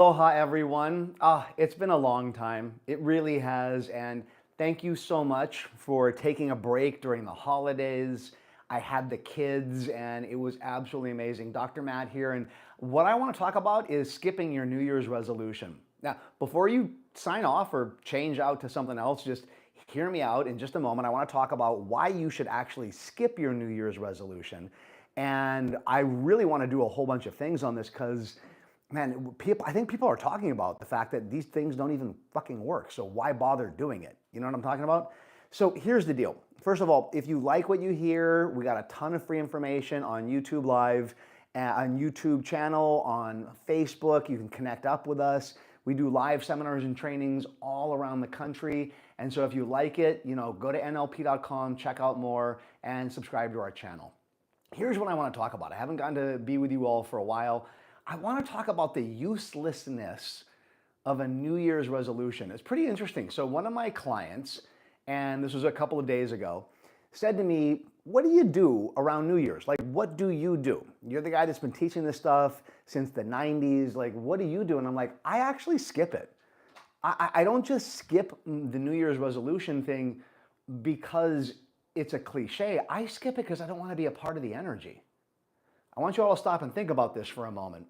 Aloha, everyone. It's been a long time. It really has. And thank you so much for taking a break during the holidays. I had the kids and it was absolutely amazing. Dr. Matt here. And what I want to talk about is skipping your New Year's resolution. Now, before you sign off or change out to something else, just hear me out in just a moment. I want to talk about why you should actually skip your New Year's resolution. And I really want to do a whole bunch of things on this because man, I think people are talking about the fact that these things don't even fucking work. So why bother doing it? You know what I'm talking about? So here's the deal. First of all, if you like what you hear, we got a ton of free information on YouTube Live, on YouTube channel, on Facebook. You can connect up with us. We do live seminars and trainings all around the country. And so if you like it, go to nlp.com, check out more, and subscribe to our channel. Here's what I want to talk about. I haven't gotten to be with you all for a while. I want to talk about the uselessness of a New Year's resolution. It's pretty interesting. So one of my clients, and this was a couple of days ago, said to me, what do you do around New Year's? Like, what do you do? You're the guy that's been teaching this stuff since the 90s. Like, what do you do? And I'm like, I actually skip it. I don't just skip the New Year's resolution thing because it's a cliche. I skip it because I don't want to be a part of the energy. I want you all to stop and think about this for a moment.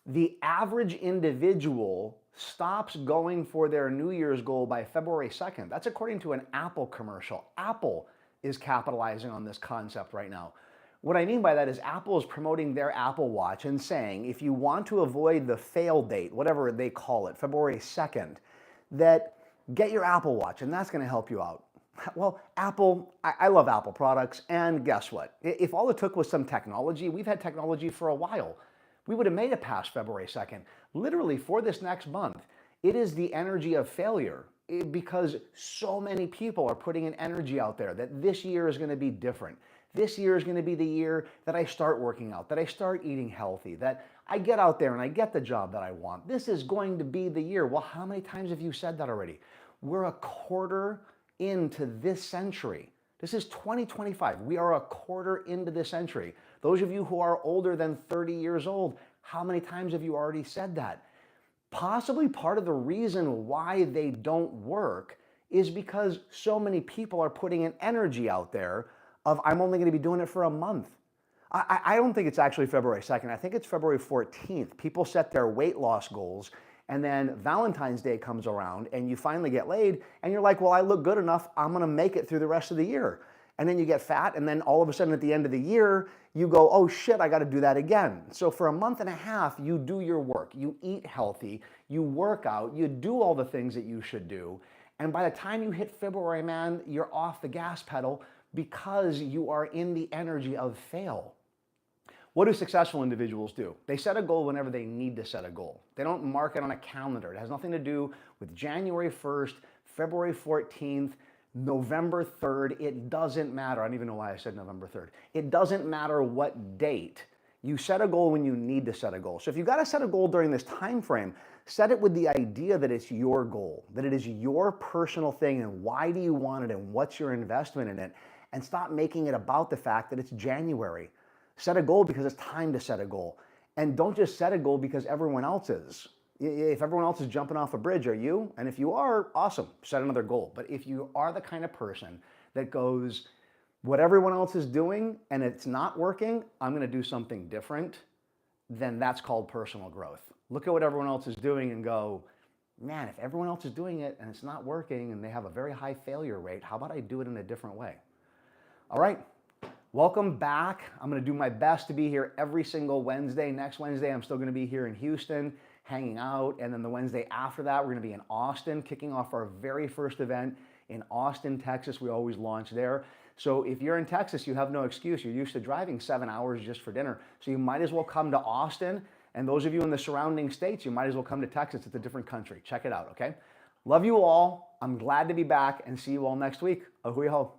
The average individual stops going for their New Year's goal by February 2nd. That's according to an Apple commercial. Apple is capitalizing on this concept right now. What I mean by that is Apple is promoting their Apple Watch and saying if you want to avoid the fail date, whatever they call it, February 2nd, that get your Apple Watch and that's going to help you out. Well, Apple, I love Apple products, and guess what? If all it took was some technology, we've had technology for a while. We would have made it past February 2nd. Literally, for this next month, it is the energy of failure because so many people are putting an energy out there that this year is going to be different. This year is going to be the year that I start working out, that I start eating healthy, that I get out there and I get the job that I want. This is going to be the year. Well, how many times have you said that already? We're a quarter into this century. This is 2025. We are a quarter into this century. Those of you who are older than 30 years old, how many times have you already said that? Possibly part of the reason why they don't work is because so many people are putting an energy out there of I'm only going to be doing it for a month. I don't think it's actually February 2nd. I think it's February 14th. People set their weight loss goals and then Valentine's Day comes around and you finally get laid and you're like, well, I look good enough. I'm going to make it through the rest of the year. And then you get fat and then all of a sudden at the end of the year, you go, oh shit, I got to do that again. So for a month and a half, you do your work. You eat healthy, you work out, you do all the things that you should do. And by the time you hit February, man, you're off the gas pedal because you are in the energy of fail. What do successful individuals do? They set a goal whenever they need to set a goal. They don't mark it on a calendar. It has nothing to do with January 1st, February 14th, November 3rd. It doesn't matter. I don't even know why I said November 3rd. It doesn't matter what date. You set a goal when you need to set a goal. So if you've got to set a goal during this time frame, set it with the idea that it's your goal, that it is your personal thing and why do you want it and what's your investment in it, and stop making it about the fact that it's January. Set a goal because it's time to set a goal. And don't just set a goal because everyone else is. If everyone else is jumping off a bridge, are you? And if you are, awesome, set another goal. But if you are the kind of person that goes, what everyone else is doing and it's not working, I'm going to do something different, then that's called personal growth. Look at what everyone else is doing and go, man, if everyone else is doing it and it's not working and they have a very high failure rate, how about I do it in a different way? All right. Welcome back. I'm going to do my best to be here every single Wednesday. Next Wednesday, I'm still going to be here in Houston, hanging out. And then the Wednesday after that, we're going to be in Austin, kicking off our very first event in Austin, Texas. We always launch there. So if you're in Texas, you have no excuse. You're used to driving 7 hours just for dinner. So you might as well come to Austin. And those of you in the surrounding states, you might as well come to Texas. It's a different country. Check it out, okay? Love you all. I'm glad to be back and see you all next week. Ahui ho.